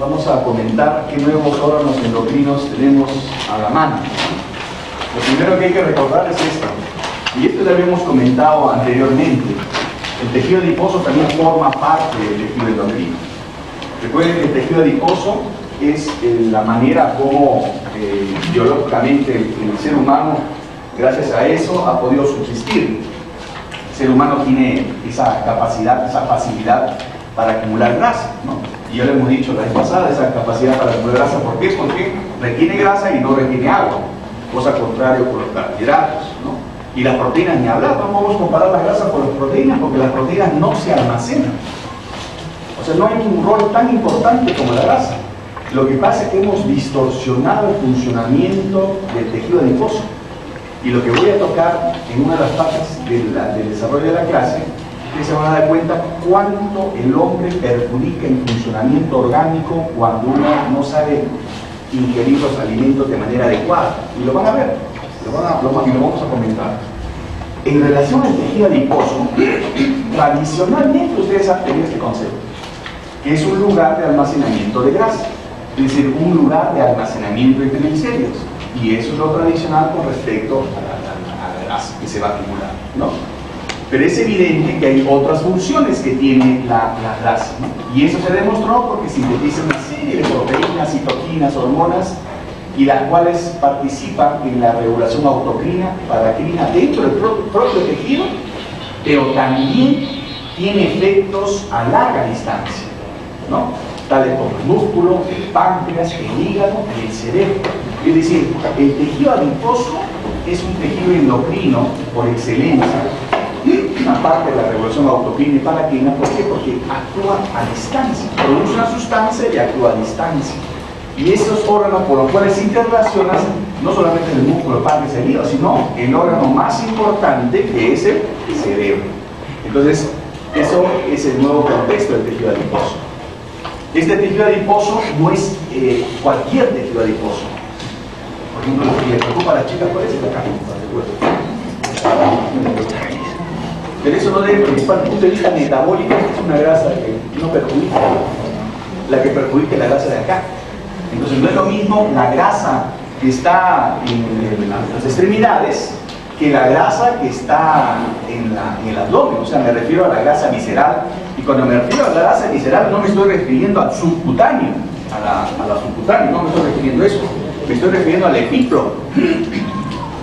vamos a comentar qué nuevos órganos endocrinos tenemos a la mano. Lo primero que hay que recordar es esto, y esto ya lo habíamos comentado anteriormente. El tejido adiposo también forma parte del tejido endocrino. Recuerden que el tejido adiposo es la manera como biológicamente el ser humano, gracias a eso, ha podido subsistir. El ser humano tiene esa capacidad, esa facilidad para acumular grasa, ¿no? Y ya lo hemos dicho la vez pasada, esa capacidad para acumular grasa. ¿Por qué? Porque retiene grasa y no retiene agua, cosa contraria con los carbohidratos, ¿no? Y las proteínas, ni hablar, no vamos a comparar la grasa con las proteínas, porque las proteínas no se almacenan. O sea, no hay un rol tan importante como la grasa. Lo que pasa es que hemos distorsionado el funcionamiento del tejido adiposo. Y lo que voy a tocar en una de las partes del desarrollo de la clase, que se van a dar cuenta cuánto el hombre perjudica el funcionamiento orgánico cuando uno no sabe ingerir los alimentos de manera adecuada. Y lo van a ver, lo vamos a comentar. En relación al tejido adiposo, tradicionalmente ustedes han tenido este concepto, que es un lugar de almacenamiento de grasa, es decir, un lugar de almacenamiento de triglicéridos. Y eso es lo tradicional con respecto a la grasa que se va a acumular, ¿no? Pero es evidente que hay otras funciones que tiene la grasa, ¿no? Y eso se demostró porque sintetiza una serie de proteínas, citoquinas, hormonas, y las cuales participan en la regulación autocrina, paracrina dentro del propio tejido, pero también tiene efectos a larga distancia, ¿no? Tales como el músculo, el páncreas, el hígado y el cerebro. Es decir, el tejido adiposo es un tejido endocrino por excelencia, aparte de la regulación autocrina y paracrina. ¿Por qué? Porque actúa a distancia, produce una sustancia y actúa a distancia. Y esos órganos por los cuales se interrelacionan no solamente el músculo, el páncreas, el hígado, sino el órgano más importante, que es el cerebro. Entonces, eso es el nuevo contexto del tejido adiposo. Este tejido adiposo no es cualquier tejido adiposo. Por ejemplo, lo que le preocupa a las chicas, ¿cuál es la carne? Pero eso no debe preocupar desde el punto de vista metabólico, es una grasa que no perjudica, la que perjudica es la grasa de acá. Entonces no es lo mismo la grasa que está en las extremidades que la grasa que está en el abdomen. O sea, me refiero a la grasa visceral. Y cuando me refiero a la grasa visceral no me estoy refiriendo al subcutáneo, a la subcutánea, no me estoy refiriendo a eso. Me estoy refiriendo al epíplomo.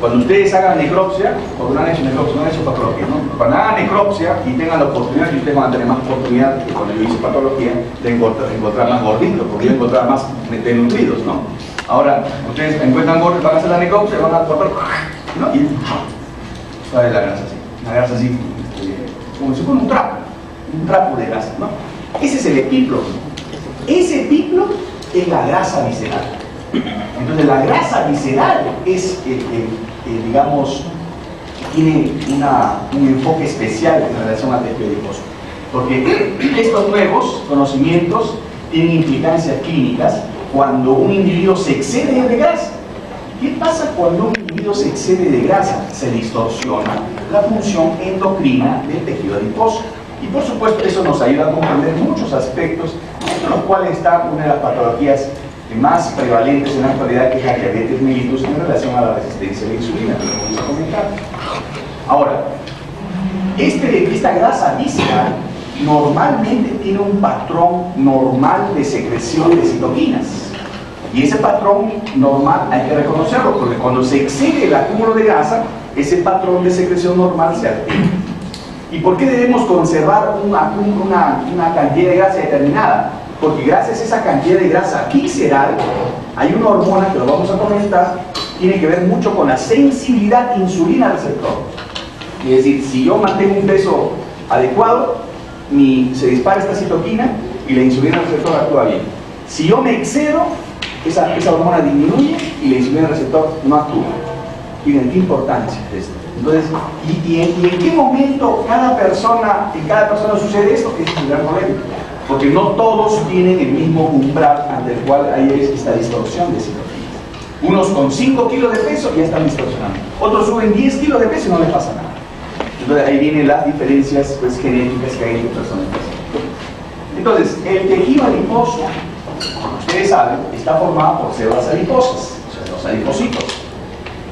Cuando ustedes hagan necropsia, o no han hecho necropsia, no han hecho patología, ¿no? Cuando hagan necropsia y tengan la oportunidad, y ustedes van a tener más oportunidad que cuando yo hice patología, de encontrar más gorditos, porque yo encontrar más desnutridos, ¿no? Ahora, ustedes encuentran gordos, van a hacer la necropsia, van a cortar, ¿no? Y sale la grasa así, la grasa así, como si fuera un trapo de grasa, ¿no? Ese es el epíplomo. Ese epíplomo es la grasa visceral. Entonces la grasa visceral es, digamos, tiene un enfoque especial en relación al tejido adiposo, porque estos nuevos conocimientos tienen implicancias clínicas cuando un individuo se excede de grasa. ¿Qué pasa cuando un individuo se excede de grasa? Se distorsiona la función endocrina del tejido adiposo. Y por supuesto eso nos ayuda a comprender muchos aspectos, entre los cuales está una de las patologías más prevalentes en la actualidad, que es la diabetes mellitus en relación a la resistencia a la insulina, que lo vamos a comentar. Ahora, esta grasa visceral normalmente tiene un patrón normal de secreción de citoquinas. Y ese patrón normal hay que reconocerlo, porque cuando se excede el acúmulo de grasa, ese patrón de secreción normal se altera. ¿Y por qué debemos conservar una cantidad de grasa determinada? Porque gracias a esa cantidad de grasa visceral, hay una hormona que lo vamos a comentar, tiene que ver mucho con la sensibilidad insulina receptor. Es decir, si yo mantengo un peso adecuado, se dispara esta citoquina y la insulina receptor actúa bien. Si yo me excedo, esa hormona disminuye y la insulina receptor no actúa. Miren, qué importancia es esto. Entonces, ¿y en qué momento en cada persona sucede esto? Es un gran problema. Porque no todos tienen el mismo umbral ante el cual hay esta distorsión de citoquinas. Unos con 5 kilos de peso ya están distorsionando. Otros suben 10 kilos de peso y no les pasa nada. Entonces ahí vienen las diferencias genéticas que hay entre personas. Entonces, el tejido adiposo como ustedes saben, está formada por células adiposas, o sea, los adipocitos.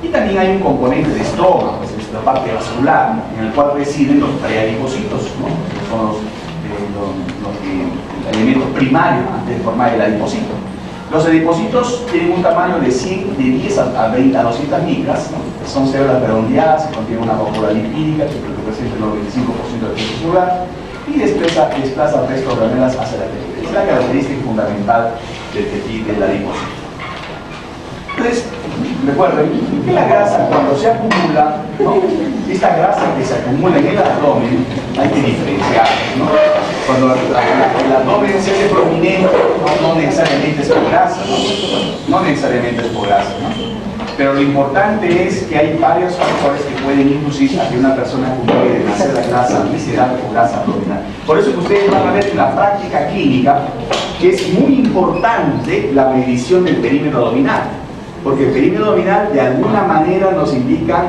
Y también hay un componente de estroma, pues es la parte vascular, en el cual residen los preadipocitos, ¿no? Que son los elementos primarios antes de formar el adipocito. Los adipocitos tienen un tamaño de 10 a 200 micras, ¿no? Son células redondeadas que contienen una cúpula lipídica que representa el 95% del peso celular y desplaza el resto de organelas hacia la periferia. Es la característica fundamental del tejido del adipocito. Entonces, recuerden que la grasa, cuando se acumula, ¿no? Esta grasa que se acumula en el abdomen, hay que diferenciarla, ¿no? Cuando el abdomen se hace prominente, no necesariamente es por grasa, ¿no? No necesariamente es por grasa, ¿no? Pero lo importante es que hay varios factores que pueden inducir a que una persona acumule demasiada grasa visceral o grasa abdominal. Por eso que ustedes van a ver en la práctica clínica que es muy importante la medición del perímetro abdominal. Porque el perímetro abdominal de alguna manera nos indica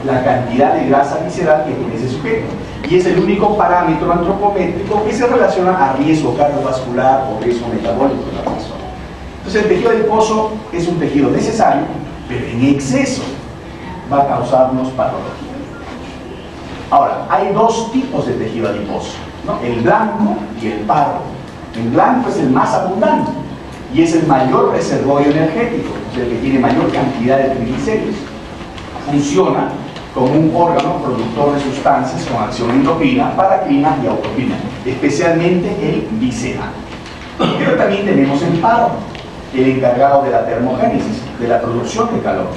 la cantidad de grasa visceral que tiene ese sujeto. Y es el único parámetro antropométrico que se relaciona a riesgo cardiovascular o riesgo metabólico de la persona. Entonces el tejido adiposo es un tejido necesario, pero en exceso va a causarnos patología. Ahora, hay dos tipos de tejido adiposo, ¿no? El blanco y el pardo. El blanco es el más abundante y es el mayor reservorio energético, o sea, el que tiene mayor cantidad de triglicéridos. Funciona como un órgano productor de sustancias con acción endocrina, paracrina y autocrina, especialmente el visceral. Pero también tenemos el pardo, el encargado de la termogénesis, de la producción de calor.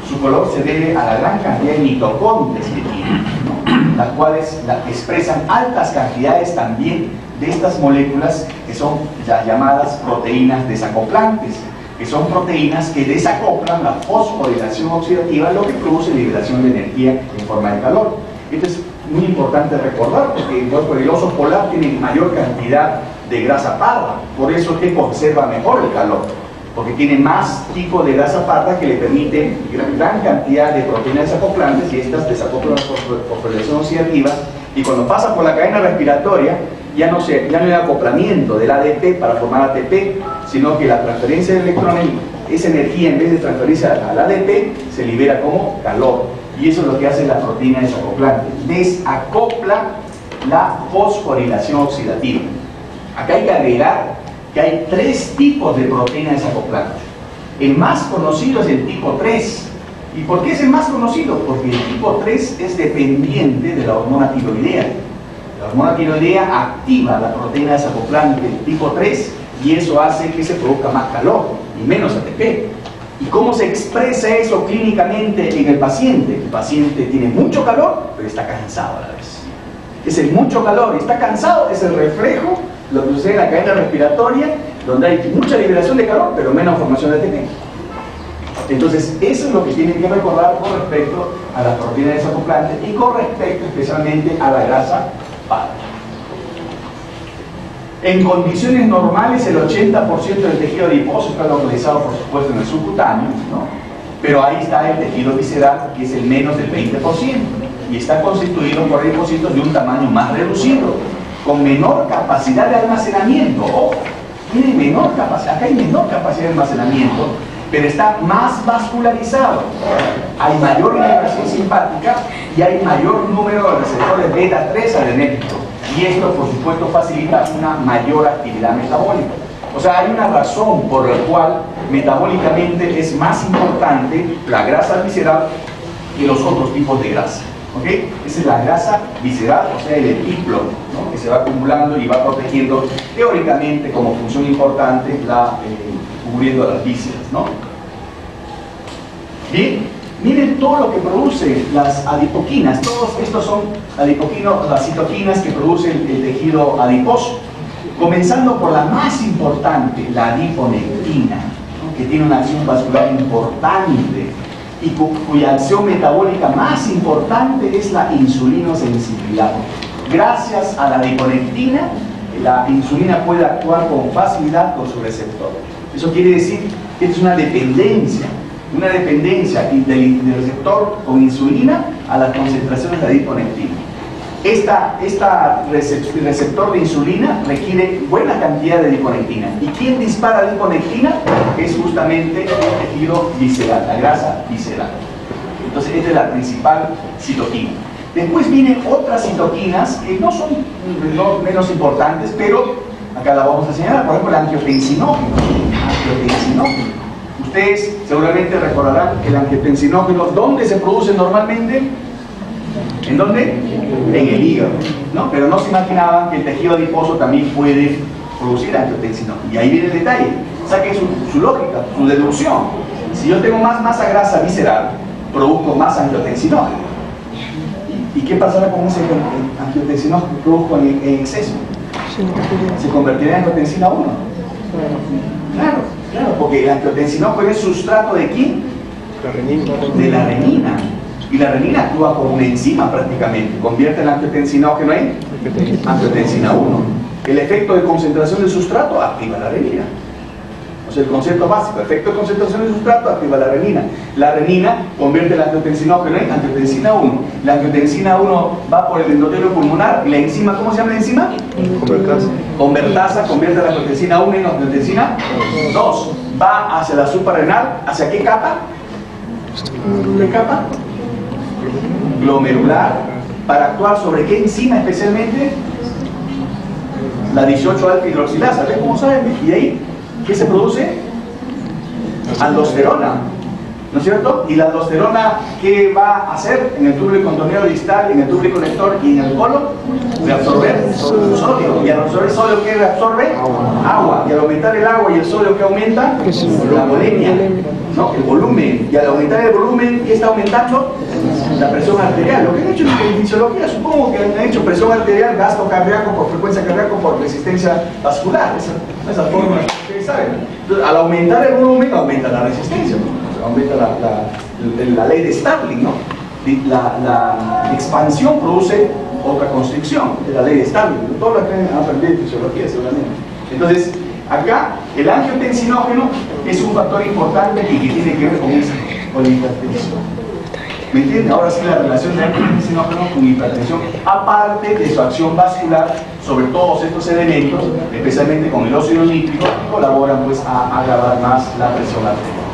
Su color se debe a la gran cantidad de mitocondrias que tiene, ¿no? Las cuales expresan altas cantidades también de estas moléculas que son las llamadas proteínas desacoplantes, que son proteínas que desacoplan la fosforilación oxidativa, lo que produce liberación de energía en forma de calor. Esto es muy importante recordar porque el oso polar tiene mayor cantidad de grasa parda, por eso es que conserva mejor el calor, porque tiene más tipo de grasa parda que le permite gran cantidad de proteínas desacoplantes, y estas desacoplan la fosforilación oxidativa, y cuando pasa por la cadena respiratoria ya no hay acoplamiento del ADP para formar ATP, sino que la transferencia de electrones, esa energía, en vez de transferirse al ADP, se libera como calor, y eso es lo que hace la proteína desacoplante, desacopla la fosforilación oxidativa. Acá hay que agregar que hay tres tipos de proteína desacoplante. El más conocido es el tipo 3. ¿Y por qué es el más conocido? Porque el tipo 3 es dependiente de la hormona tiroidea. La hormona tiroidea activa la proteína desacoplante tipo 3 y eso hace que se produzca más calor y menos ATP. ¿Y cómo se expresa eso clínicamente en el paciente? El paciente tiene mucho calor, pero está cansado a la vez. Es el mucho calor y está cansado, es el reflejo lo que sucede en la cadena respiratoria, donde hay mucha liberación de calor, pero menos formación de ATP. Entonces, eso es lo que tienen que recordar con respecto a las proteínas desacoplantes y con respecto especialmente a la grasa parda. En condiciones normales, el 80% del tejido adiposo está localizado, por supuesto, en el subcutáneo, ¿no? Pero ahí está el tejido visceral, que es el menos del 20%, y está constituido por adipocitos de un tamaño más reducido, con menor capacidad de almacenamiento. Ojo, tiene menor capacidad, acá hay menor capacidad de almacenamiento, pero está más vascularizado. Hay mayor inervación simpática y hay mayor número de receptores beta 3 adrenérgicos. Y esto, por supuesto, facilita una mayor actividad metabólica. O sea, hay una razón por la cual metabólicamente es más importante la grasa visceral que los otros tipos de grasa. ¿Okay? Esa es la grasa visceral, o sea, el epíplomo, ¿no? Que se va acumulando y va protegiendo, teóricamente, como función importante, cubriendo las vísceras, ¿no? Bien, miren todo lo que produce las adipoquinas. Todos estos son adipoquinos, las citoquinas que produce el tejido adiposo. Comenzando por la más importante, la adiponectina, ¿no? Que tiene una acción vascular importante y cuya acción metabólica más importante es la insulinosensibilidad. Gracias a la adiponectina, la insulina puede actuar con facilidad con su receptor. Eso quiere decir que es una dependencia del receptor con insulina a las concentraciones de adiponectina. receptor de insulina requiere buena cantidad de adiponectina. ¿Y quién dispara la adiponectina? Es justamente el tejido visceral, la grasa visceral. Entonces, esta es la principal citoquina. Después vienen otras citoquinas que no son menos importantes, pero acá la vamos a señalar. Por ejemplo, el angiotensinógeno. Ustedes seguramente recordarán el angiotensinógeno, ¿dónde se produce normalmente? ¿En dónde? En el hígado, ¿no? Pero no se imaginaban que el tejido adiposo también puede producir angiotensinógeno. Y ahí viene el detalle. Saquen su lógica, su deducción. Si yo tengo más masa grasa visceral, produzco más angiotensinógeno. ¿Y qué pasará con ese angiotensinógeno que produzco en exceso? Se convertirá en angiotensina 1. Claro, porque el angiotensinógeno es sustrato ¿de quién? De la renina. Y la renina actúa como una enzima prácticamente, convierte el angiotensinógeno en angiotensina 1. El efecto de concentración del sustrato activa la renina. O sea, el concepto básico, efecto de concentración del sustrato activa la renina. La renina convierte el angiotensinógeno en angiotensina 1. La angiotensina 1 va por el endotelio pulmonar y la enzima, ¿cómo se llama la enzima? Convertasa convierte la angiotensina 1 en angiotensina 2. Va hacia la suprarrenal, ¿hacia qué capa? ¿Qué capa? Glomerular, para actuar sobre qué enzima especialmente, la 18 alfa hidroxilasa. ¿Ven cómo saben? Y ahí, ¿qué se produce? Aldosterona, ¿no es cierto? Y la aldosterona, ¿qué va a hacer en el túbulo contorneo distal, en el túbulo conector y en el colon? Reabsorber sodio. Y al absorber sodio, ¿qué reabsorbe? Agua. Y al aumentar el agua y el sodio, ¿qué aumenta? La volemia, ¿no? El volumen. Y al aumentar el volumen, ¿qué está aumentando? La presión arterial. Lo que han hecho en fisiología, supongo que han hecho presión arterial, gasto cardíaco por frecuencia cardíaca por resistencia vascular. Esa fórmula que ustedes saben. Entonces, al aumentar el volumen, aumenta la resistencia, ¿no? Aumenta la ley de Starling, ¿no? La expansión produce otra constricción, es la ley de Starling. Todos lo que han aprendido en fisiología, seguramente. Entonces, acá el angiotensinógeno es un factor importante y que tiene que ver con la hipertensión. ¿Me entienden? Ahora sí, la relación de angiotensinógeno con hipertensión, aparte de su acción vascular sobre todos estos elementos, especialmente con el óxido nítrico, colaboran pues a agravar más la presión arterial.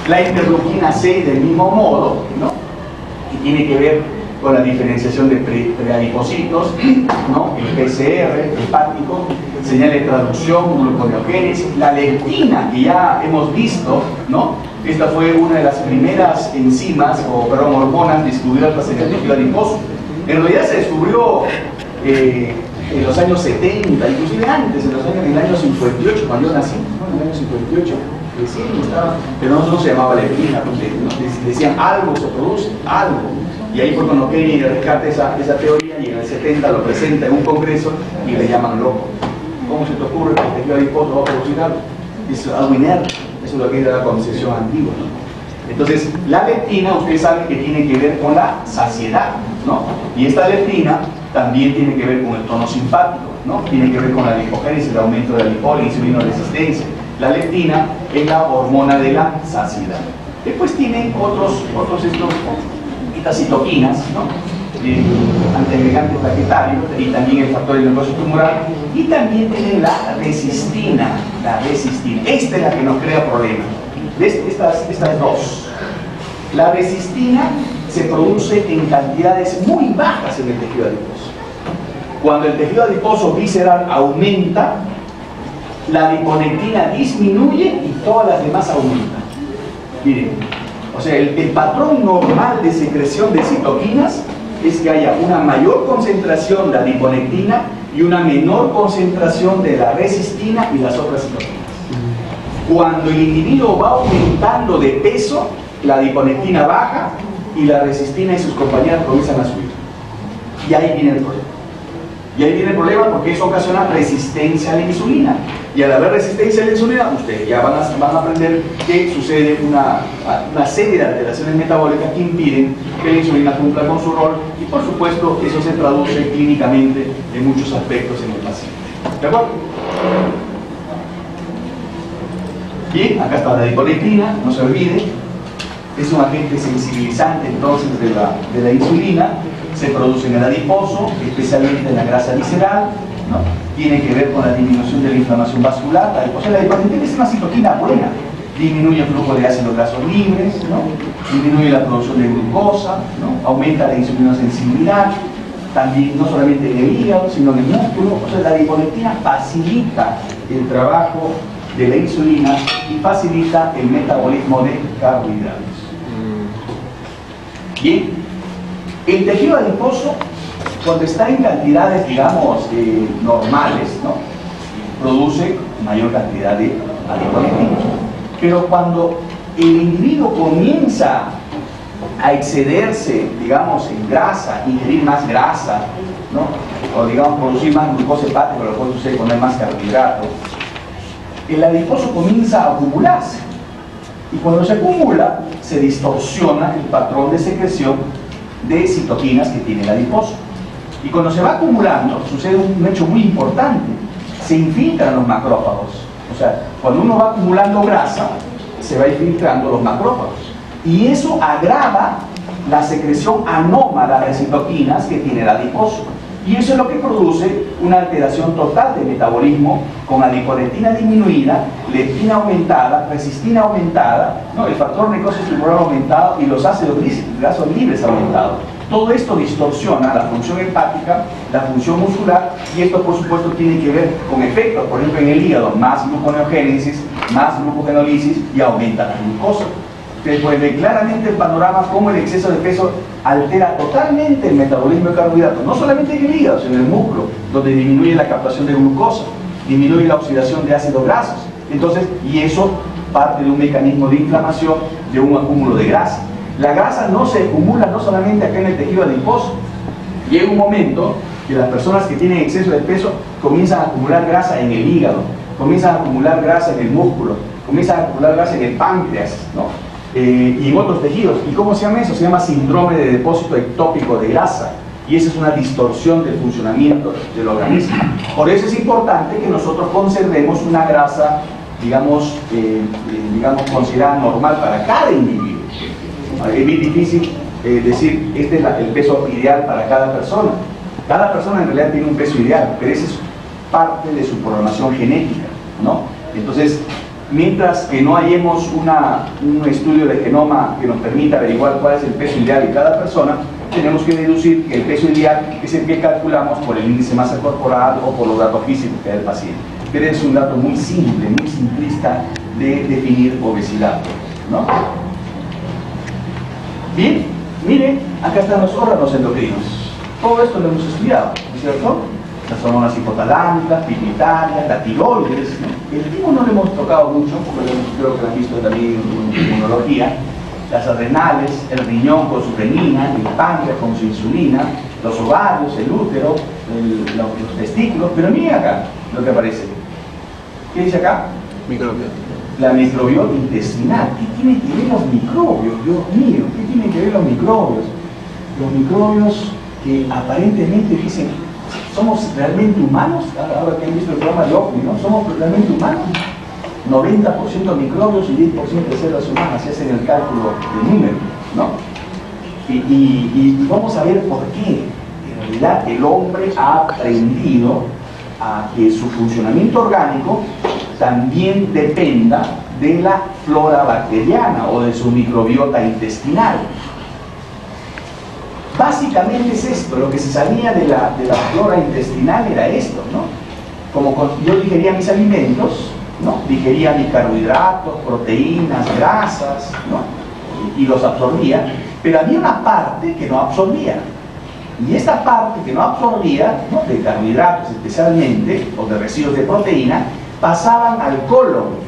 La interleuquina 6 del mismo modo, ¿no? Que tiene que ver con la diferenciación de preadipocitos, ¿no? El PCR hepático, señal de traducción, gluconeogénesis, la leptina, que ya hemos visto, ¿no? Esta fue una de las primeras enzimas, hormonas descubiertas en el tejido adiposo. En realidad se descubrió en los años 70, inclusive antes, en el año 58, cuando yo nací, ¿no? En el año 58, recién estaba, pero no se llamaba leptina, porque decían algo se produce, algo. Y ahí fue cuando Kenny rescata esa teoría y en el 70 lo presenta en un congreso y le llaman loco. ¿Cómo se te ocurre que el tejido adiposo va a producir algo? Es algo inerte. Eso es lo que era la concepción antigua, ¿no? Entonces, la leptina, ustedes saben que tiene que ver con la saciedad, ¿no? Y esta leptina también tiene que ver con el tono simpático, ¿no? Tiene que ver con la lipogénesis, el aumento de la lipolia, insulinoresistencia. La leptina es la hormona de la saciedad. Después tienen estas citoquinas, ¿no? Antiagregante plaquetario y también el factor de necrosis tumoral, y también tienen la resistina. Esta es la que nos crea problemas. Estas dos. La resistina se produce en cantidades muy bajas en el tejido adiposo. Cuando el tejido adiposo visceral aumenta, la adiponectina disminuye y todas las demás aumentan. Miren, o sea, el patrón normal de secreción de citoquinas es que haya una mayor concentración de adiponectina y una menor concentración de la resistina y las otras citoquinas. Cuando el individuo va aumentando de peso, la adiponectina baja y la resistina y sus compañeras comienzan a subir. Y ahí viene el problema. Y ahí viene el problema porque eso ocasiona resistencia a la insulina. Y al haber resistencia a la insulina, ustedes ya van a aprender que sucede una serie de alteraciones metabólicas que impiden que la insulina cumpla con su rol, y por supuesto eso se traduce clínicamente en muchos aspectos en el paciente. ¿De acuerdo? Bien, acá está la adiponectina, no se olvide. es un agente sensibilizante entonces de la insulina, se produce en el adiposo, especialmente en la grasa visceral, ¿no? Tiene que ver con la disminución de la inflamación vascular. La adiponectina es una citoquina buena, disminuye el flujo de ácidos grasos libres, ¿no? Disminuye la producción de glucosa, ¿no? Aumenta la insulinosensibilidad, también no solamente en el hígado, sino en el músculo. O sea, la adiponectina facilita el trabajo de la insulina y facilita el metabolismo de carbohidratos. Bien, el tejido adiposo, cuando está en cantidades, digamos, normales, ¿no? Produce mayor cantidad de adiponectina. Pero cuando el individuo comienza a excederse, digamos, en grasa, ingerir más grasa, ¿no? O digamos, producir más glucosa hepática, lo cual sucede cuando hay más carbohidratos, el adiposo comienza a acumularse. Y cuando se acumula, se distorsiona el patrón de secreción de citoquinas que tiene el adiposo. Y cuando se va acumulando, sucede un hecho muy importante. Se infiltran los macrófagos. O sea, cuando uno va acumulando grasa, se va infiltrando los macrófagos. Y eso agrava la secreción anómala de citoquinas que tiene el adiposo. Y eso es lo que produce una alteración total de metabolismo con adiponectina disminuida, leptina aumentada, resistina aumentada, ¿no? El factor necrosis tumoral aumentado y los ácidos grasos libres aumentados. Todo esto distorsiona la función hepática, la función muscular, y esto por supuesto tiene que ver con efectos, por ejemplo en el hígado, más gluconeogénesis, más glucogenólisis y aumenta la glucosa. Ustedes pueden ver claramente el panorama cómo el exceso de peso altera totalmente el metabolismo de carbohidratos, no solamente en el hígado, sino en el músculo, donde disminuye la captación de glucosa, disminuye la oxidación de ácidos grasos. Entonces, y eso parte de un mecanismo de inflamación, de un acúmulo de grasa. La grasa no se acumula no solamente acá en el tejido adiposo. Llega un momento que las personas que tienen exceso de peso comienzan a acumular grasa en el hígado, comienzan a acumular grasa en el músculo, comienzan a acumular grasa en el páncreas, ¿no? Y en otros tejidos. ¿Y cómo se llama eso? Se llama síndrome de depósito ectópico de grasa. Y esa es una distorsión del funcionamiento del organismo. Por eso es importante que nosotros conservemos una grasa, digamos, considerada normal para cada individuo. Es bien difícil decir, este es el peso ideal para cada persona. Cada persona en realidad tiene un peso ideal, pero esa es parte de su programación genética, ¿no? Entonces, mientras que no hallemos un estudio de genoma que nos permita averiguar cuál es el peso ideal de cada persona, tenemos que deducir que el peso ideal es el que calculamos por el índice de masa corporal o por los datos físicos que da el paciente. Pero es un dato muy simple, muy simplista de definir obesidad, ¿no? Bien, miren, acá están los órganos endocrinos. Todo esto lo hemos estudiado, ¿no es cierto? Las hormonas hipotalámicas, pituitarias, la tiroides, ¿no? El timo no lo hemos tocado mucho, porque creo que lo han visto también en inmunología. Las adrenales, el riñón con su renina, el páncreas con su insulina, los ovarios, el útero, los testículos. Pero miren acá lo que aparece. ¿Qué dice acá? Microbiota. La microbiota intestinal. ¿Qué tienen que ver los microbios? Dios mío, ¿qué tienen que ver los microbios? Los microbios que aparentemente dicen, ¿somos realmente humanos? Ahora que han visto el programa de OVNI, ¿no? ¿Somos realmente humanos? 90% microbios y 10% de células humanas, si hacen el cálculo de número, ¿no? Y vamos a ver por qué. En realidad el hombre ha aprendido a que su funcionamiento orgánico también dependa de la flora bacteriana o de su microbiota intestinal. Básicamente es esto, lo que se sabía de la flora intestinal era esto, ¿no? Como yo digería mis alimentos, ¿no? Digería mis carbohidratos, proteínas, grasas, ¿no? Y los absorbía, pero había una parte que no absorbía. Y esta parte que no absorbía, ¿no? De carbohidratos especialmente, o de residuos de proteína, pasaban al colon,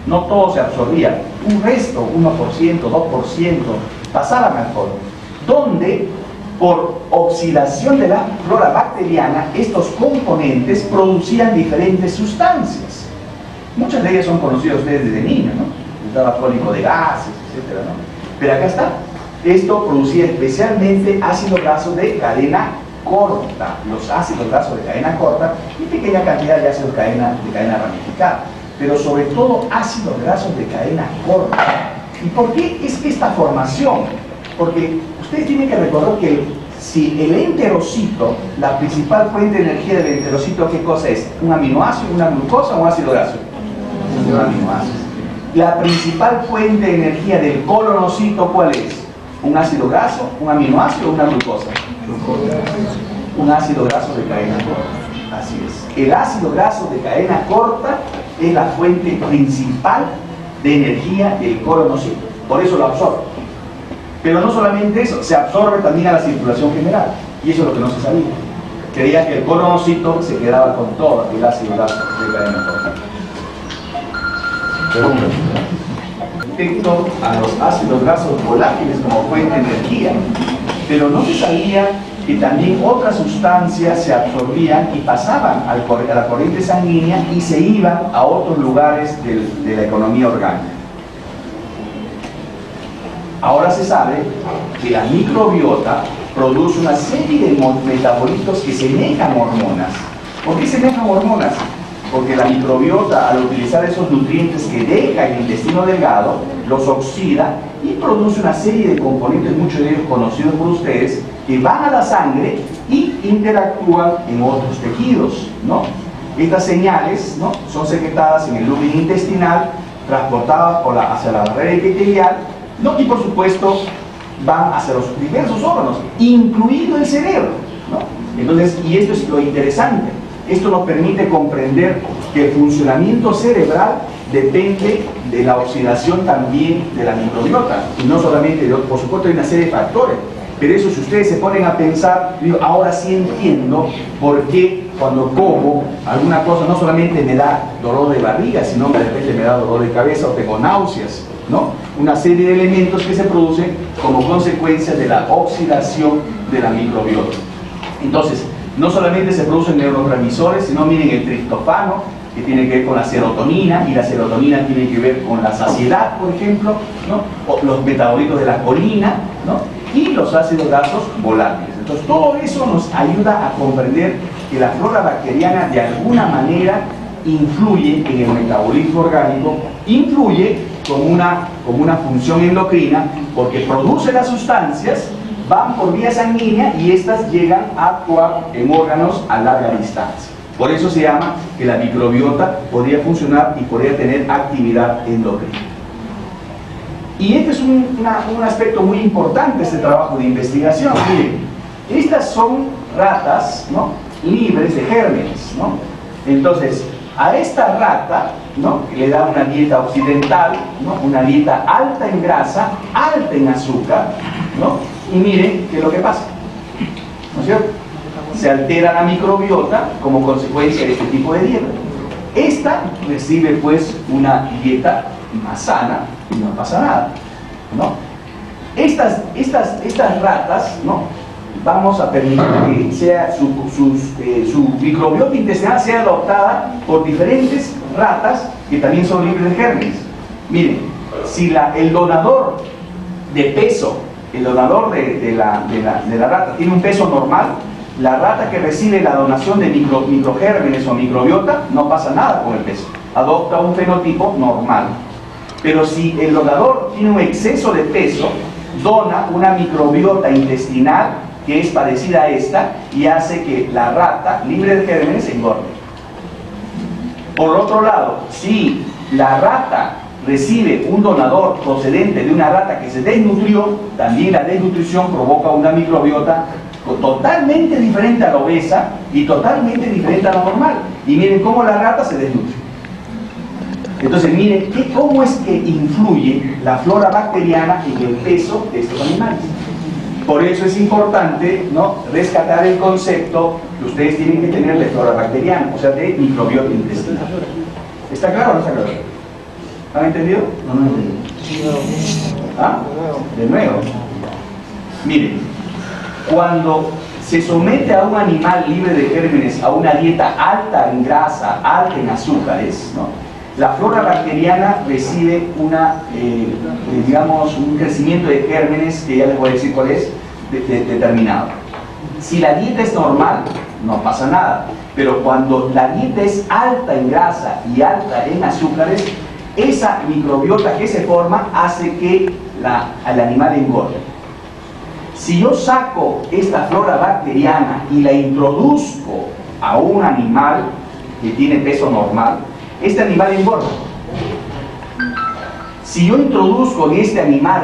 no todo se absorbía, un resto, 1%, 2%, pasaban al colon, donde por oxidación de la flora bacteriana estos componentes producían diferentes sustancias. Muchas de ellas son conocidas ustedes desde niños, ¿no? Estaba cólico de gases, etcétera, ¿no? Pero acá está, esto producía especialmente ácidos grasos de cadena corta, los ácidos grasos de cadena corta y pequeña cantidad de ácidos de cadena ramificada, pero sobre todo ácidos grasos de cadena corta. ¿Y por qué es esta formación? Porque ustedes tienen que recordar que si el enterocito, la principal fuente de energía del enterocito, ¿qué cosa es? ¿Un aminoácido, una glucosa o un ácido graso? Un aminoácido. La principal fuente de energía del colonocito, ¿cuál es? ¿Un ácido graso, un aminoácido o una glucosa? Un ácido graso de cadena corta. Así es. El ácido graso de cadena corta es la fuente principal de energía del colonocito. Por eso lo absorbe. Pero no solamente eso, se absorbe también a la circulación general. Y eso es lo que no se sabía. Creía que el colonocito se quedaba con todo el ácido graso de cadena corta. Respecto a los ácidos grasos volátiles como fuente de energía, pero no se sabía que también otras sustancias se absorbían y pasaban a la corriente sanguínea y se iban a otros lugares de la economía orgánica. Ahora se sabe que la microbiota produce una serie de metabolitos que semejan hormonas. ¿Por qué semejan hormonas? Porque la microbiota, al utilizar esos nutrientes que deja el intestino delgado, los oxida y produce una serie de componentes, muchos de ellos conocidos por ustedes, que van a la sangre y interactúan en otros tejidos, ¿no? Estas señales, ¿no?, son secretadas en el lúmen intestinal, transportadas hacia la barrera epitelial, ¿no?, y por supuesto van hacia los diversos órganos, incluido el cerebro, ¿no? Entonces, y esto es lo interesante. Esto nos permite comprender que el funcionamiento cerebral depende de la oxidación también de la microbiota, y no solamente por supuesto hay una serie de factores, pero eso, si ustedes se ponen a pensar, digo, ahora sí entiendo por qué cuando como alguna cosa no solamente me da dolor de barriga, sino que de repente me da dolor de cabeza o tengo náuseas, ¿no? Una serie de elementos que se producen como consecuencia de la oxidación de la microbiota. Entonces, no solamente se producen neurotransmisores, sino miren el triptofano, que tiene que ver con la serotonina, y la serotonina tiene que ver con la saciedad, por ejemplo, ¿no?, o los metabolitos de la colina, ¿no?, y los ácidos grasos volátiles. Entonces, todo eso nos ayuda a comprender que la flora bacteriana de alguna manera influye en el metabolismo orgánico, influye como una función endocrina, porque produce las sustancias, van por vía sanguínea y estas llegan a actuar en órganos a larga distancia. Por eso se llama que la microbiota podría funcionar y podría tener actividad endocrina. Y este es un aspecto muy importante de este trabajo de investigación. Miren, estas son ratas, ¿no?, libres de gérmenes, ¿no? Entonces, a esta rata, ¿no?, que le da una dieta occidental, ¿no?, una dieta alta en grasa, alta en azúcar, ¿no?, y miren qué es lo que pasa, ¿no es cierto? Se altera la microbiota como consecuencia de este tipo de dieta. Esta recibe pues una dieta más sana y no pasa nada, ¿no? Estas ratas, ¿no?, vamos a permitir que sea su microbiota intestinal sea adoptada por diferentes ratas que también son libres de gérmenes. Miren, si el donador de peso, el donador de la rata tiene un peso normal, la rata que recibe la donación de microgérmenes o microbiota no pasa nada con el peso, adopta un fenotipo normal. Pero si el donador tiene un exceso de peso, dona una microbiota intestinal que es parecida a esta y hace que la rata libre de gérmenes engorde. Por otro lado, si la rata recibe un donador procedente de una rata que se desnutrió, también la desnutrición provoca una microbiota totalmente diferente a la obesa y totalmente diferente a la normal. Y miren cómo la rata se desnutre. Entonces miren cómo es que influye la flora bacteriana en el peso de estos animales. Por eso es importante, ¿no?, rescatar el concepto que ustedes tienen que tener de flora bacteriana, o sea, de microbiota intestinal. ¿Está claro o no está claro? ¿Han entendido? No, no entendido. ¿Ah? De nuevo. Miren, cuando se somete a un animal libre de gérmenes a una dieta alta en grasa, alta en azúcares, ¿no?, la flora bacteriana recibe digamos, un crecimiento de gérmenes que ya les voy a decir cuál es, determinado. Si la dieta es normal, no pasa nada. Pero cuando la dieta es alta en grasa y alta en azúcares, esa microbiota que se forma hace que al animal engorde. Si yo saco esta flora bacteriana y la introduzco a un animal que tiene peso normal, este animal engorda. Si yo introduzco en este animal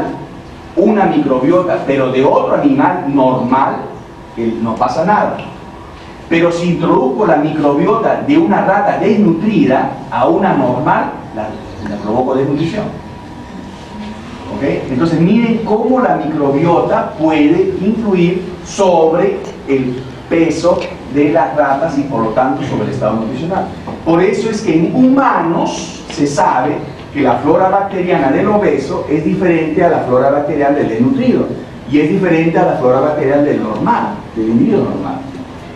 una microbiota, pero de otro animal normal, no pasa nada. Pero si introduzco la microbiota de una rata desnutrida a una normal, la provoco desnutrición. ¿Okay? Entonces miren cómo la microbiota puede influir sobre el peso de las ratas y por lo tanto sobre el estado nutricional. Por eso es que en humanos se sabe que la flora bacteriana del obeso es diferente a la flora bacteriana del desnutrido y es diferente a la flora bacteriana del normal, del individuo normal.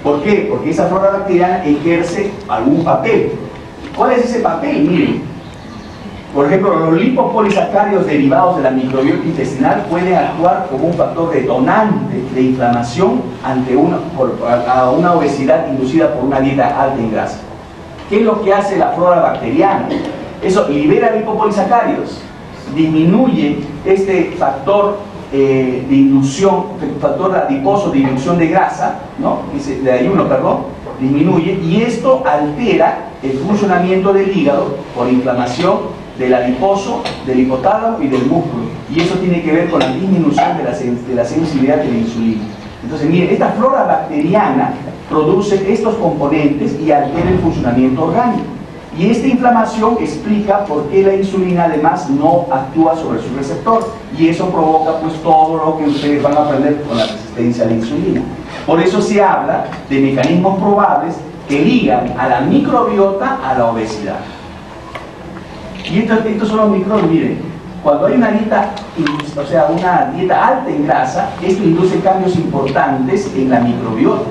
¿Por qué? Porque esa flora bacteriana ejerce algún papel. ¿Cuál es ese papel? Miren, por ejemplo, los lipopolisacáridos derivados de la microbiota intestinal pueden actuar como un factor detonante de inflamación ante a una obesidad inducida por una dieta alta en grasa. ¿Qué es lo que hace la flora bacteriana? Eso libera lipopolisacáridos, disminuye este factor de inducción, factor adiposo de inducción de grasa, ¿no? De ayuno, perdón, disminuye, y esto altera el funcionamiento del hígado por inflamación del adiposo, del hipotálamo y del músculo, y eso tiene que ver con la disminución de la sensibilidad de la insulina. Entonces, miren, esta flora bacteriana produce estos componentes y altera el funcionamiento orgánico. Y esta inflamación explica por qué la insulina además no actúa sobre su receptor. Y eso provoca pues todo lo que ustedes van a aprender con la resistencia a la insulina. Por eso se habla de mecanismos probables que ligan a la microbiota a la obesidad. Y estos son los microbios, miren. Cuando hay una dieta, o sea, una dieta alta en grasa, esto induce cambios importantes en la microbiota.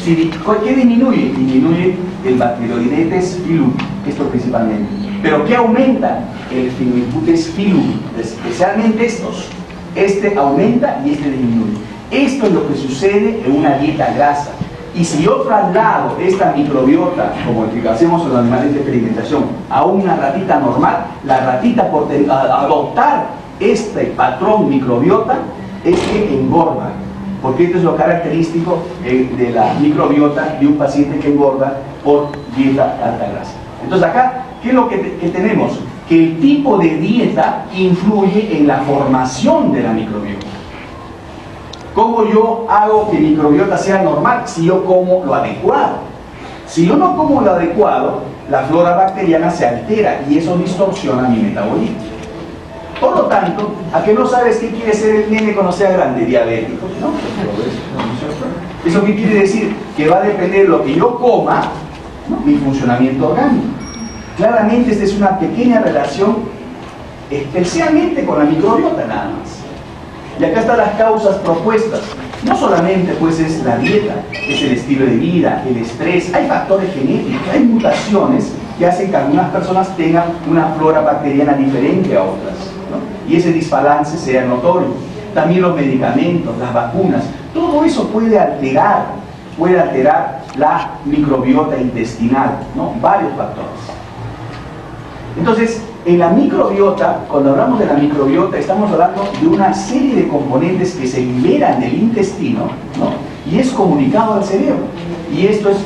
¿Qué disminuye? Disminuye el Bacteroidetes filum, esto principalmente. ¿Pero qué aumenta? El Phenotypes filum, especialmente estos. Este aumenta y este disminuye. Esto es lo que sucede en una dieta grasa. Y si yo traslado esta microbiota, como el que hacemos en los animales de experimentación, a una ratita normal, la ratita por adoptar este patrón microbiota es que engorda. Porque esto es lo característico de la microbiota de un paciente que engorda por dieta alta grasa. Entonces acá, ¿qué es lo que tenemos? Que el tipo de dieta influye en la formación de la microbiota. ¿Cómo yo hago que mi microbiota sea normal? Si yo como lo adecuado. Si yo no como lo adecuado, la flora bacteriana se altera y eso distorsiona mi metabolismo. Por lo tanto, ¿a qué no sabes qué quiere ser el nene cuando sea grande? Diabético, ¿no? ¿Eso qué quiere decir? Que va a depender de lo que yo coma, ¿no? Mi funcionamiento orgánico. Claramente esta es una pequeña relación, especialmente con la microbiota nada más. Y acá están las causas propuestas. No solamente pues es la dieta, es el estilo de vida, el estrés, hay factores genéticos, hay mutaciones que hacen que algunas personas tengan una flora bacteriana diferente a otras, ¿no? Y ese desbalance sea notorio. También los medicamentos, las vacunas, todo eso puede alterar la microbiota intestinal, ¿no? Varios factores. Entonces, en la microbiota, cuando hablamos de la microbiota, estamos hablando de una serie de componentes que se liberan del intestino, ¿no? Y es comunicado al cerebro. Y esto es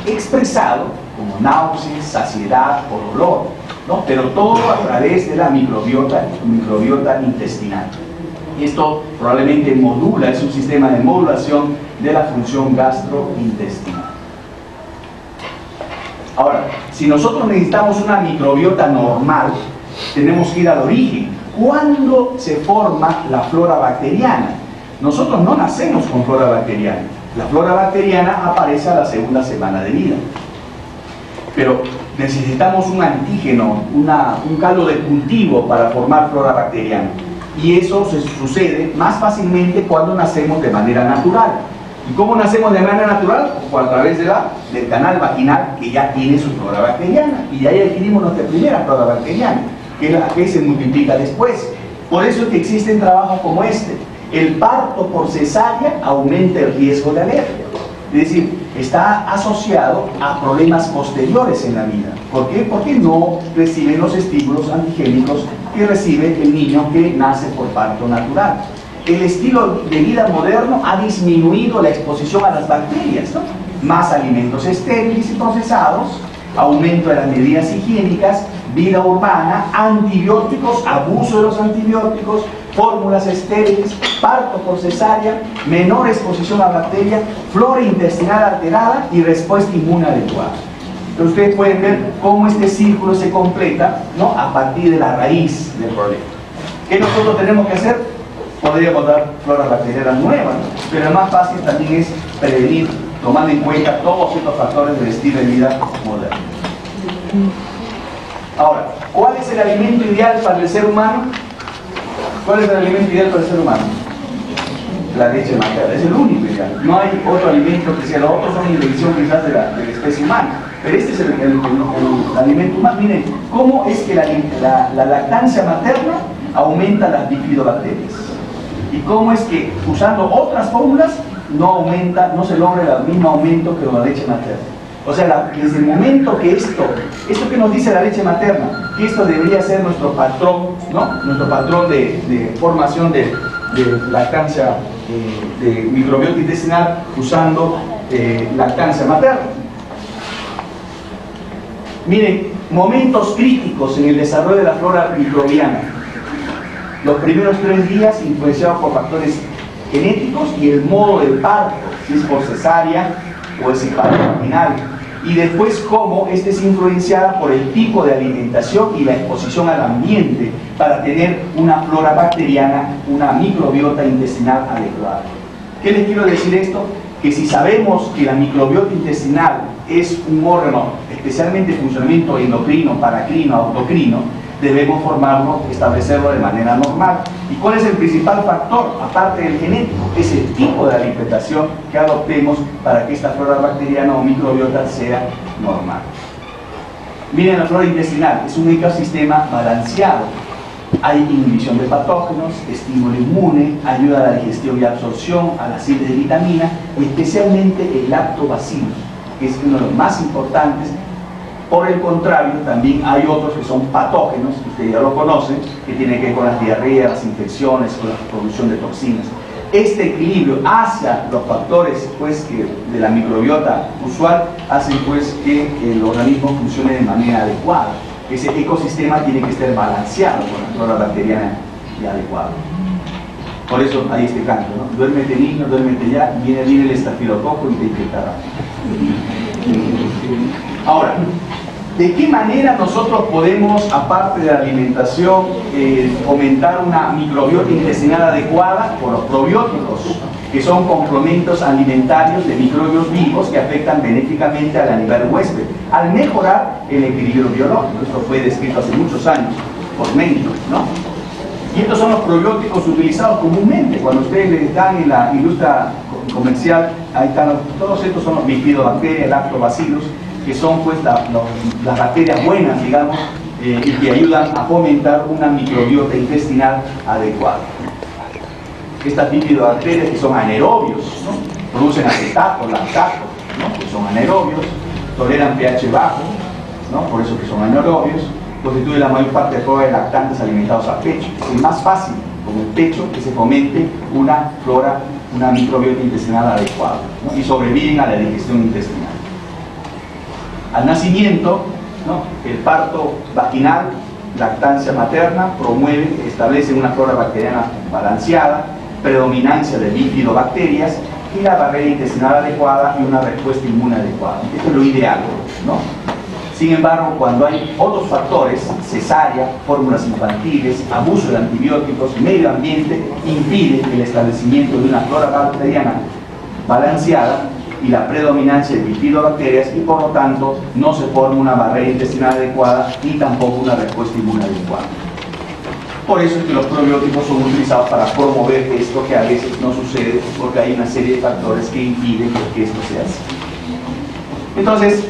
expresado como náuseas, saciedad o dolor, ¿no? Pero todo a través de la microbiota intestinal. Y esto probablemente modula, es un sistema de modulación de la función gastrointestinal. Ahora, si nosotros necesitamos una microbiota normal, tenemos que ir al origen. ¿Cuándo se forma la flora bacteriana? Nosotros no nacemos con flora bacteriana. La flora bacteriana aparece a la segunda semana de vida. Pero necesitamos un antígeno, un caldo de cultivo para formar flora bacteriana. Y eso sucede más fácilmente cuando nacemos de manera natural. ¿Y cómo nacemos de manera natural? Pues a través del canal vaginal que ya tiene su flora bacteriana. Y ahí adquirimos nuestra primera flora bacteriana, que es la que se multiplica después. Por eso es que existen trabajos como este. El parto por cesárea aumenta el riesgo de alergia. Es decir, está asociado a problemas posteriores en la vida. ¿Por qué? Porque no reciben los estímulos antigénicos que recibe el niño que nace por parto natural. El estilo de vida moderno ha disminuido la exposición a las bacterias, ¿no? Más alimentos estériles y procesados, aumento de las medidas higiénicas, vida urbana, antibióticos, abuso de los antibióticos, fórmulas estériles, parto por cesárea, menor exposición a bacterias, flora intestinal alterada y respuesta inmune adecuada. Entonces ustedes pueden ver cómo este círculo se completa, ¿no? A partir de la raíz del problema. ¿Qué nosotros tenemos que hacer? Podríamos dar flora bacteriana nueva, ¿no? Pero lo más fácil también es prevenir, tomando en cuenta todos estos factores del estilo de vida moderno. Ahora, ¿cuál es el alimento ideal para el ser humano? ¿Cuál es el alimento ideal para el ser humano? La leche materna, es el único ideal. No hay otro alimento que sea, los otros son invención quizás de la especie humana. Pero este es el alimento humano. Miren, ¿cómo es que la lactancia materna aumenta las bifidobacterias? ¿Y cómo es que usando otras fórmulas no se logra el mismo aumento que con la leche materna? O sea, desde el momento que esto que nos dice la leche materna, que esto debería ser nuestro patrón, ¿no? Nuestro patrón de formación de lactancia, de microbiota intestinal usando lactancia materna. Miren, momentos críticos en el desarrollo de la flora microbiana. Los primeros 3 días influenciados por factores genéticos y el modo del parto, si es por cesárea o es el parto vaginal. Y después cómo este es influenciada por el tipo de alimentación y la exposición al ambiente para tener una flora bacteriana, una microbiota intestinal adecuada. ¿Qué les quiero decir esto? Que si sabemos que la microbiota intestinal es un órgano especialmente de funcionamiento endocrino, paracrino, autocrino, debemos formarlo, establecerlo de manera normal. ¿Y cuál es el principal factor, aparte del genético? Es el tipo de alimentación que adoptemos para que esta flora bacteriana o microbiota sea normal. Miren, la flora intestinal es un ecosistema balanceado. Hay inhibición de patógenos, estímulo inmune, ayuda a la digestión y absorción, a la síntesis de vitamina, y especialmente el lactobacillus, que es uno de los más importantes. Por el contrario, también hay otros que son patógenos, que ustedes ya lo conocen, que tienen que ver con las diarreas, las infecciones, con la producción de toxinas. Este equilibrio hacia los factores pues, de la microbiota usual hacen pues, que el organismo funcione de manera adecuada. Ese ecosistema tiene que estar balanceado con la flora bacteriana y adecuada. Por eso hay este canto, ¿no? Duérmete niño, duérmete ya, viene el estafilococo y te infectará. Ahora, ¿de qué manera nosotros podemos, aparte de la alimentación, fomentar una microbiota intestinal adecuada? Por los probióticos, que son complementos alimentarios de microbios vivos que afectan benéficamente al animal huésped, al mejorar el equilibrio biológico. Esto fue descrito hace muchos años por Mendel, ¿no? Y estos son los probióticos utilizados comúnmente. Cuando ustedes les dan en la industria comercial, ahí están, todos estos son los bifidobacterias, lactobacillus, que son pues las bacterias buenas, digamos, y que ayudan a fomentar una microbiota intestinal adecuada. Estas bifidobacterias que son anaerobios, ¿no? Producen acetato, lactato, ¿no? Que son anaerobios, toleran pH bajo, ¿no? Por eso que son anaerobios, constituyen la mayor parte de flora de lactantes alimentados a pecho. Es más fácil con el pecho que se fomente una flora, una microbiota intestinal adecuada, ¿no? Y sobreviven a la digestión intestinal. Al nacimiento, ¿no? El parto vaginal, lactancia materna, promueve, establece una flora bacteriana balanceada, predominancia de bifidobacterias y la barrera intestinal adecuada y una respuesta inmune adecuada. Esto es lo ideal, ¿no? Sin embargo, cuando hay otros factores, cesárea, fórmulas infantiles, abuso de antibióticos, medio ambiente, impide el establecimiento de una flora bacteriana balanceada y la predominancia de bifidobacterias, y por lo tanto no se forma una barrera intestinal adecuada ni tampoco una respuesta inmune adecuada. Por eso es que los probióticos son utilizados para promover esto, que a veces no sucede porque hay una serie de factores que impiden que esto sea así. Entonces,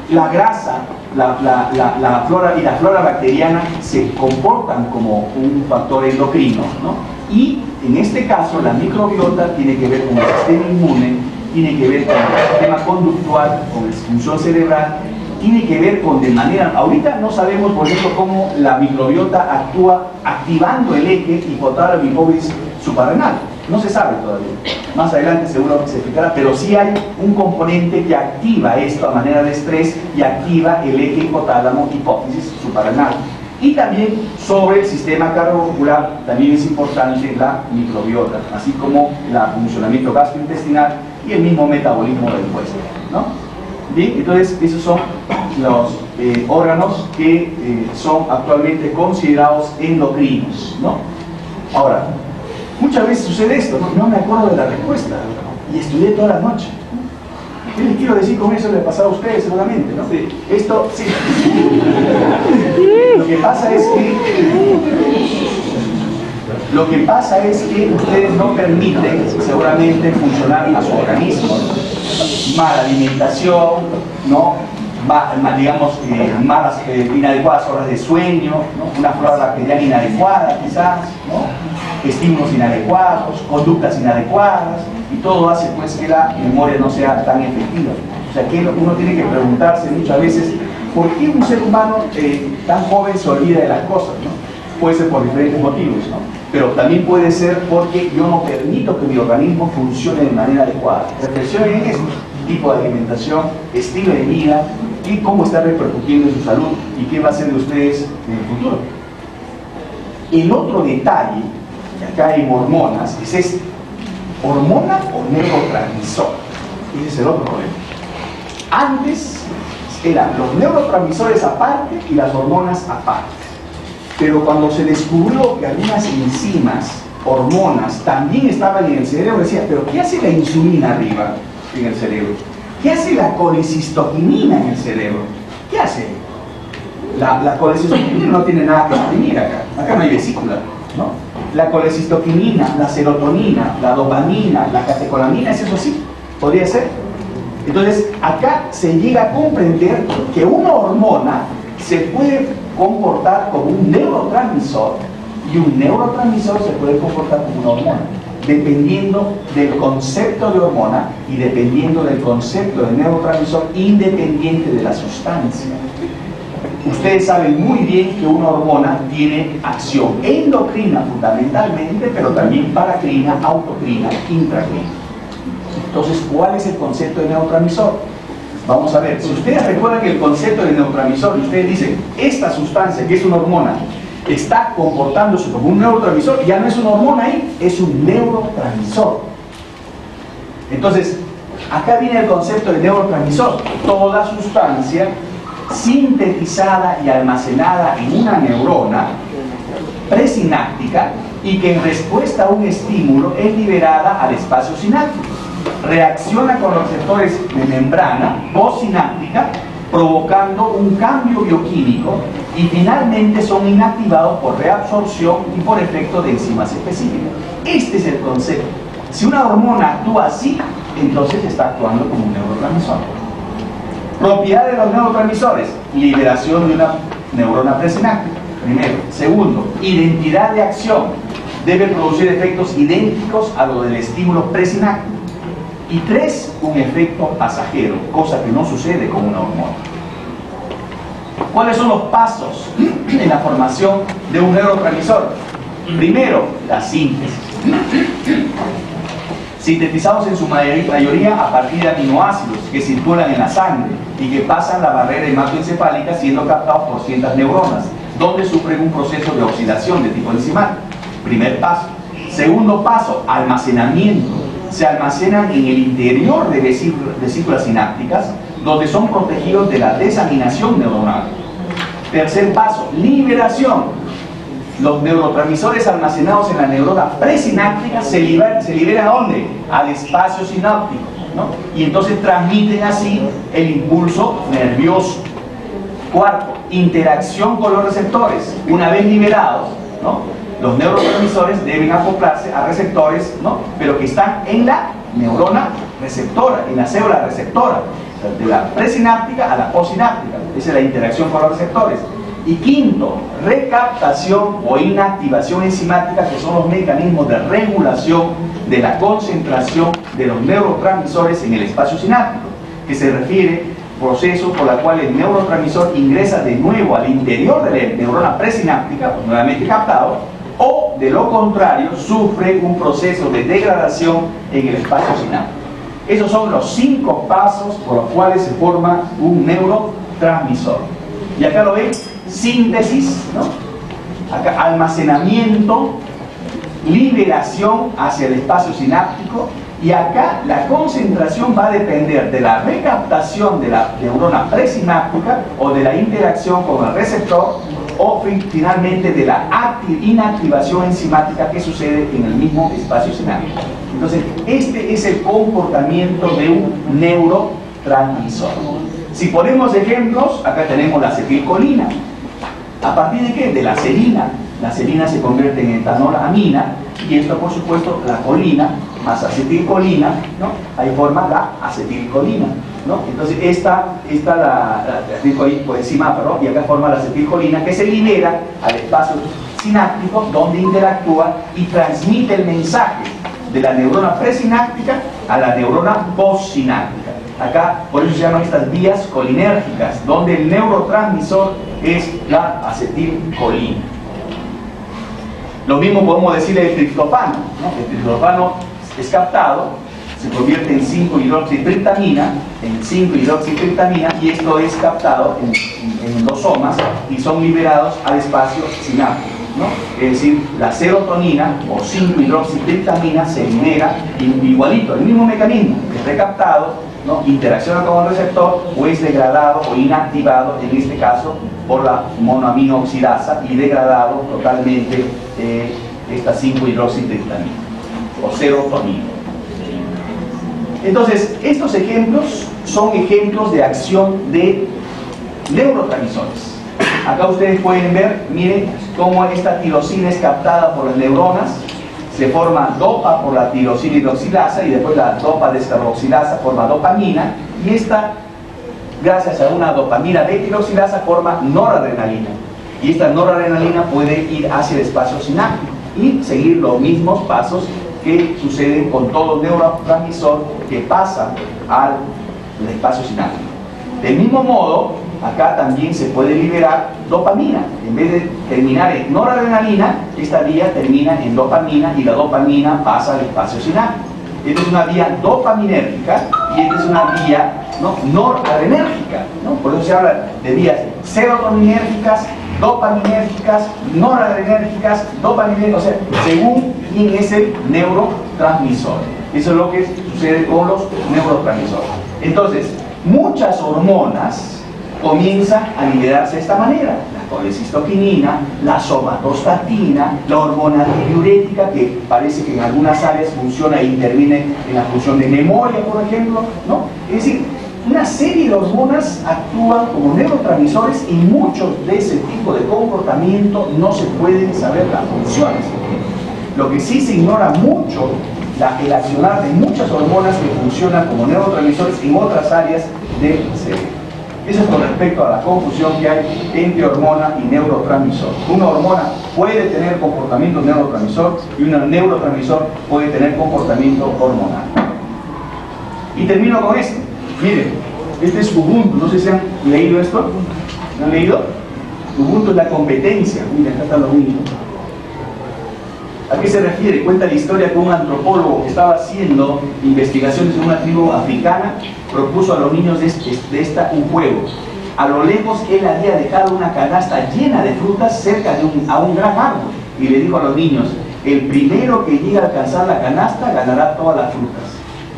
la grasa, la flora y la flora bacteriana se comportan como un factor endocrino, ¿no? Y en este caso la microbiota tiene que ver con el sistema inmune tiene que ver con el sistema conductual, con la función cerebral, tiene que ver con de manera... Ahorita no sabemos, por ejemplo, cómo la microbiota actúa activando el eje hipotálamo hipófisis suprarrenal. No se sabe todavía. Más adelante seguro que se explicará, pero sí hay un componente que activa esto a manera de estrés y activa el eje hipotálamo hipófisis suprarrenal. Y también sobre el sistema cardiovascular también es importante la microbiota, así como el funcionamiento gastrointestinal y el mismo metabolismo del hueso, ¿no? Bien, entonces esos son los órganos que son actualmente considerados endocrinos, ¿no? Ahora, muchas veces sucede esto, no me acuerdo de la respuesta y estudié toda la noche. ¿Qué les quiero decir con eso? Le ha pasado a ustedes seguramente, ¿no? Sí. Esto, sí. Lo que pasa es que ustedes no permiten seguramente funcionar a su organismo. Mala alimentación, ¿no? Digamos, malas, inadecuadas horas de sueño, ¿no? Una flora bacteriana inadecuada quizás, ¿no? Estímulos inadecuados, conductas inadecuadas, y todo hace pues que la memoria no sea tan efectiva. O sea que uno tiene que preguntarse muchas veces ¿por qué un ser humano tan joven se olvida de las cosas, ¿no? Puede ser por diferentes motivos, ¿no? Pero también puede ser porque yo no permito que mi organismo funcione de manera adecuada. Reflexionen en esto: tipo de alimentación, estilo de vida y cómo está repercutiendo en su salud y qué va a hacer de ustedes en el futuro. El otro detalle, que acá hay hormonas, es este: hormona o neurotransmisor. Ese es el otro problema. Antes eran los neurotransmisores aparte y las hormonas aparte. Pero cuando se descubrió que algunas enzimas, hormonas, también estaban en el cerebro, decía, ¿pero qué hace la insulina arriba en el cerebro? ¿Qué hace la colecistoquinina en el cerebro? ¿Qué hace? La colecistoquinina no tiene nada que exprimir acá. Acá no hay vesícula, ¿no? La colecistoquinina, la serotonina, la dopamina, la catecolamina, ¿es eso sí? ¿Podría ser? Entonces, acá se llega a comprender que una hormona se puede comportar como un neurotransmisor y un neurotransmisor se puede comportar como una hormona, dependiendo del concepto de hormona y dependiendo del concepto de neurotransmisor, independiente de la sustancia. Ustedes saben muy bien que una hormona tiene acción endocrina fundamentalmente, pero también paracrina, autocrina, intracrina. Entonces, ¿cuál es el concepto de neurotransmisor? Vamos a ver, si ustedes recuerdan que el concepto de neurotransmisor, y ustedes dicen, esta sustancia que es una hormona, está comportándose como un neurotransmisor, ya no es una hormona ahí, es un neurotransmisor. Entonces, acá viene el concepto de neurotransmisor: toda sustancia sintetizada y almacenada en una neurona presináptica y que en respuesta a un estímulo es liberada al espacio sináptico. Reacciona con los receptores de membrana postsináptica, provocando un cambio bioquímico, y finalmente son inactivados por reabsorción y por efecto de enzimas específicas. Este es el concepto. Si una hormona actúa así, entonces está actuando como un neurotransmisor. Propiedad de los neurotransmisores: liberación de una neurona presináptica, primero. Segundo, identidad de acción: debe producir efectos idénticos a lo del estímulo presináptico. Y tres, un efecto pasajero, cosa que no sucede con una hormona. ¿Cuáles son los pasos en la formación de un neurotransmisor? Primero, la síntesis. Sintetizados en su mayoría a partir de aminoácidos que circulan en la sangre y que pasan la barrera hematoencefálica siendo captados por ciertas neuronas, donde sufren un proceso de oxidación de tipo enzimal. Primer paso. Segundo paso, almacenamiento. Se almacenan en el interior de vesículas sinápticas, donde son protegidos de la desaminación neuronal. Tercer paso, liberación. Los neurotransmisores almacenados en la neurona presináptica se liberan ¿a dónde? Al espacio sináptico, ¿no? Y entonces transmiten así el impulso nervioso. Cuarto, interacción con los receptores. Una vez liberados, ¿no?, los neurotransmisores deben acoplarse a receptores, ¿no?, pero que están en la neurona receptora, en la célula receptora, de la presináptica a la postsináptica. Esa es la interacción con los receptores. Y quinto, recaptación o inactivación enzimática, que son los mecanismos de regulación de la concentración de los neurotransmisores en el espacio sináptico, que se refiere a procesos por los cuales el neurotransmisor ingresa de nuevo al interior de la neurona presináptica, pues nuevamente captado, o de lo contrario sufre un proceso de degradación en el espacio sináptico. Esos son los 5 pasos por los cuales se forma un neurotransmisor. Y acá lo ven: síntesis, ¿no? Acá almacenamiento, liberación hacia el espacio sináptico, y acá la concentración va a depender de la recaptación de la neurona presináptica o de la interacción con el receptor, o finalmente de la inactivación enzimática que sucede en el mismo espacio sináptico. Entonces, este es el comportamiento de un neurotransmisor. Si ponemos ejemplos, acá tenemos la acetilcolina. ¿A partir de qué? De la serina. La serina se convierte en etanolamina, y esto, por supuesto, la colina más acetilcolina, ¿no? Ahí forma la acetilcolina, ¿no? Entonces esta la acetilcolina por encima, perdón, y acá forma la acetilcolina, que se libera al espacio sináptico, donde interactúa y transmite el mensaje de la neurona presináptica a la neurona postsináptica. Acá, por eso se llaman estas vías colinérgicas, donde el neurotransmisor es la acetilcolina. Lo mismo podemos decir del triptofano, ¿no? El triptofano es captado, se convierte en 5-hidroxitriptamina, y esto es captado en los somas y son liberados al espacio sináptico, ¿no? Es decir, la serotonina o 5-hidroxitriptamina se libera igualito, el mismo mecanismo, es recaptado, ¿no? Interacciona con el receptor o es degradado o inactivado, en este caso por la monoaminooxidasa, y degradado totalmente esta 5-hidroxitriptamina o serotonina. Entonces, estos ejemplos son ejemplos de acción de neurotransmisores. Acá ustedes pueden ver, miren cómo esta tirosina es captada por las neuronas, se forma dopa por la tirosina hidroxilasa, y después la dopa descarboxilasa forma dopamina, y esta, gracias a una dopamina beta-hidroxilasa, forma noradrenalina, y esta noradrenalina puede ir hacia el espacio sináptico y seguir los mismos pasos que suceden con todo neurotransmisor que pasa al espacio sináptico. Del mismo modo, acá también se puede liberar dopamina. En vez de terminar en noradrenalina, esta vía termina en dopamina, y la dopamina pasa al espacio sináptico. Esta es una vía dopaminérgica y esta es una vía, ¿no?, noradrenérgica, ¿no? Por eso se habla de vías serotoninérgicas, dopaminérgicas, noradrenérgicas, dopaminérgicas, o sea, según quién es el neurotransmisor. Eso es lo que sucede con los neurotransmisores. Entonces, muchas hormonas comienzan a liberarse de esta manera: la colecistoquinina, la somatostatina, la hormona antidiurética, que parece que en algunas áreas funciona e interviene en la función de memoria, por ejemplo, ¿no? Es decir, una serie de hormonas actúan como neurotransmisores, y muchos de ese tipo de comportamiento no se pueden saber las funciones. Lo que sí se ignora mucho, el accionar de muchas hormonas que funcionan como neurotransmisores en otras áreas del cerebro. Eso es con respecto a la confusión que hay entre hormona y neurotransmisor. Una hormona puede tener comportamiento neurotransmisor, y un neurotransmisor puede tener comportamiento hormonal. Y termino con esto. Miren, este es Ubuntu. No sé si han leído esto. ¿Lo han leído? Ubuntu es la competencia. Miren, acá están los niños. ¿A qué se refiere? Cuenta la historia que un antropólogo que estaba haciendo investigaciones en una tribu africana propuso a los niños de esta un juego. A lo lejos él había dejado una canasta llena de frutas cerca de un gran árbol, y le dijo a los niños: el primero que llegue a alcanzar la canasta ganará todas las frutas.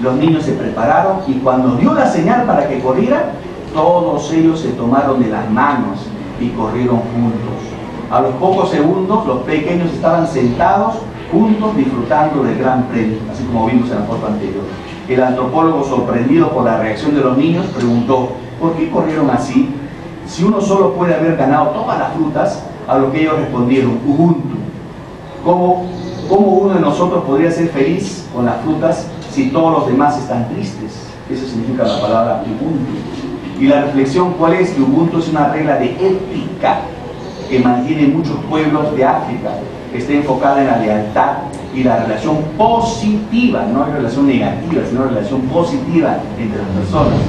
Los niños se prepararon, y cuando dio la señal para que corrieran, todos ellos se tomaron de las manos y corrieron juntos. A los pocos segundos, los pequeños estaban sentados juntos disfrutando del gran premio, así como vimos en la foto anterior. El antropólogo, sorprendido por la reacción de los niños, preguntó: ¿por qué corrieron así? Si uno solo puede haber ganado todas las frutas. A lo que ellos respondieron: Ubuntu. ¿Cómo uno de nosotros podría ser feliz con las frutas si todos los demás están tristes? Eso significa la palabra Ubuntu. Y la reflexión, ¿cuál es? Que Ubuntu es una regla de ética. que mantiene muchos pueblos de África. Está enfocada en la lealtad y la relación positiva, no hay relación negativa, sino relación positiva entre las personas.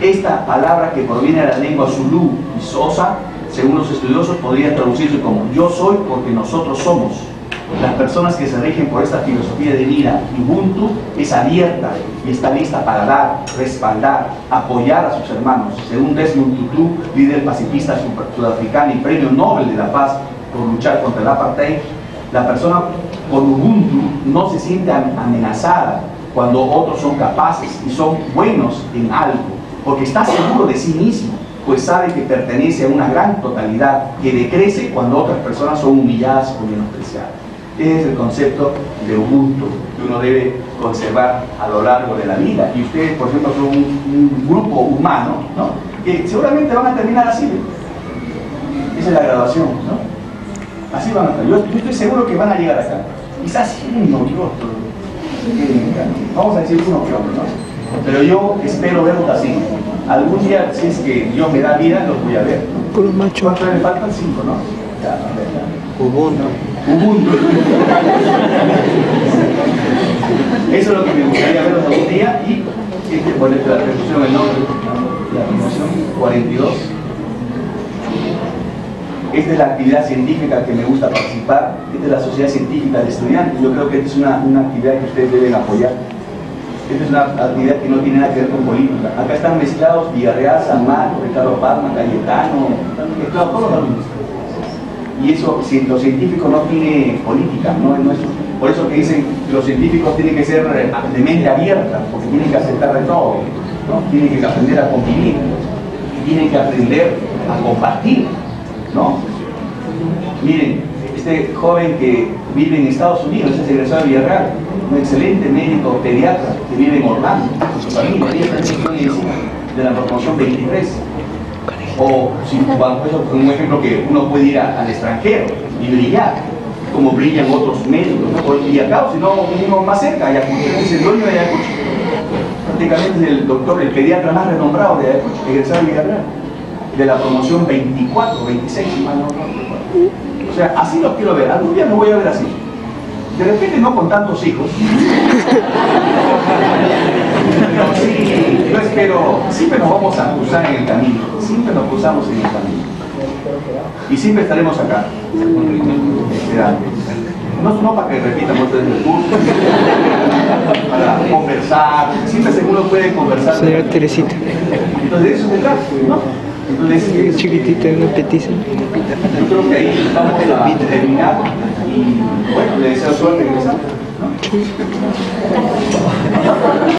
Esta palabra, que proviene de la lengua zulú y xhosa, según los estudiosos, podría traducirse como yo soy porque nosotros somos. Las personas que se rigen por esta filosofía de vida, Ubuntu, es abierta y está lista para dar, respaldar, apoyar a sus hermanos. Según Desmond Tutu, líder pacifista sudafricano y premio Nobel de la Paz por luchar contra el apartheid, la persona con Ubuntu no se siente amenazada cuando otros son capaces y son buenos en algo, porque está seguro de sí mismo, pues sabe que pertenece a una gran totalidad que decrece cuando otras personas son humilladas o menospreciadas. Ese es el concepto de Ubuntu que uno debe conservar a lo largo de la vida. Y ustedes, por ejemplo, son un grupo humano, ¿no?, que seguramente van a terminar así. Esa es la graduación, ¿no? Así van a terminar. Yo estoy seguro que van a llegar acá. Quizás uno que otro se queden acá. Vamos a decir uno que otro, ¿no? Pero yo espero verlos así. Algún día, si es que Dios me da vida, los voy a ver. ¿Cuántos me faltan? 5, ¿no? Ya. Ubuntu. Eso es lo que me gustaría verlos algún día. Y ponerte la resolución, el nombre, la resolución 42. Esta es la actividad científica que me gusta participar. Esta es la Sociedad Científica de Estudiantes. Yo creo que esta es una actividad que ustedes deben apoyar. Esta es una actividad que no tiene nada que ver con política. Acá están mezclados Villarreal, San Marcos, Ricardo Palma, Cayetano, mezclados todos los alumnos. Y eso, si los científicos no tienen política, no es por eso que dicen que los científicos tienen que ser de mente abierta, porque tienen que aceptar de todo, ¿no? Tienen que aprender a convivir, tienen que aprender a compartir, ¿no? Miren, este joven que vive en Estados Unidos, es egresado de Villarreal, un excelente médico pediatra que vive en Orlando con su familia, de la promoción 23. O si un ejemplo que uno puede ir al extranjero y brillar, como brillan otros médicos, ¿no? Y acá, si no, uno más cerca, Ayacucho, es el dueño de Ayacucho, prácticamente es el doctor, el pediatra más renombrado de Ayacucho, egresado de Villarreal, de la promoción 24, 26, si mal no recuerdo. O sea, así los quiero ver. Algún día me voy a ver así. De repente no con tantos hijos. Pero sí, yo espero, siempre nos vamos a cruzar en el camino. Siempre nos cruzamos en el camino. Y siempre estaremos acá. No para que repitan ustedes el curso, para conversar. Siempre seguro pueden conversar. Señora Teresita. Entonces de eso se trata, ¿no? Entonces, chiquitita, una petiza. Yo creo que ahí vamos a terminar y bueno, le deseo suerte en esa, ¿no?